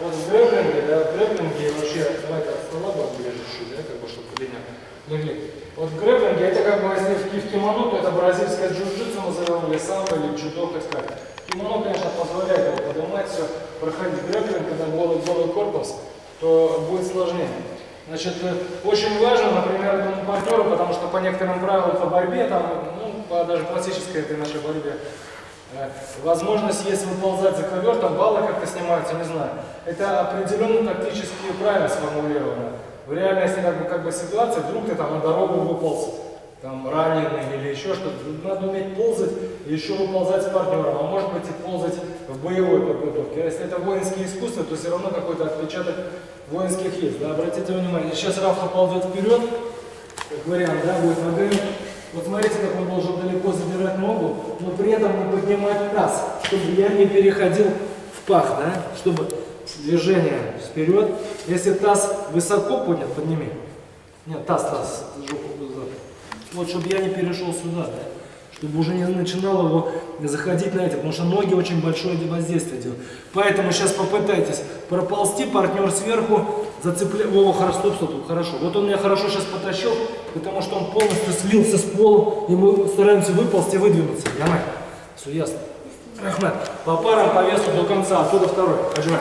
Вот в грэпплинге, да, в грэпплинге вообще, давай так, стола ближе чуть, да, как бы, чтобы линия легли. Вот в грэпплинге, это как бы, если в кимоно, то это бразильская джиу-джитсу назовем, или самбо, или джудо, хоть как. Кимоно, конечно, позволяет его поднимать все, проходить грэпплинг, когда голый корпус, то будет сложнее. Значит, очень важно, например, этому партнеру, потому что по некоторым правилам по борьбе, там, ну, по даже классической этой нашей борьбе, возможность есть выползать за ковер, там баллы как-то снимаются, не знаю. Это определенно тактически правильно сформулировано. В реальности как бы ситуация, вдруг ты там на дорогу выполз, там раненый или еще что-то, надо уметь ползать и еще выползать с партнером, а может быть и ползать в боевой подготовке. А если это воинские искусства, то все равно какой-то отпечаток воинских есть. Да? Обратите внимание, сейчас Рафа ползет вперед, как вариант, да, будет ногами. Вот смотрите, как он должен далеко задирать ногу, но при этом не поднимать таз, чтобы я не переходил в пах, да, чтобы движение вперед. Если таз высоко поднят, подними. Нет, таз, жопу. Вот, чтобы я не перешел сюда, да, чтобы уже не начинал его заходить на эти, потому что ноги очень большое воздействие делают. Поэтому сейчас попытайтесь проползти, партнер сверху, зацепляй. О, хорошо, стоп, хорошо. Вот он меня хорошо сейчас потащил, потому что он полностью слился с полом, и мы стараемся выползти и выдвинуться. Ямай, все ясно. Рахмат, по парам, по весу до конца, оттуда второй. Отжимай.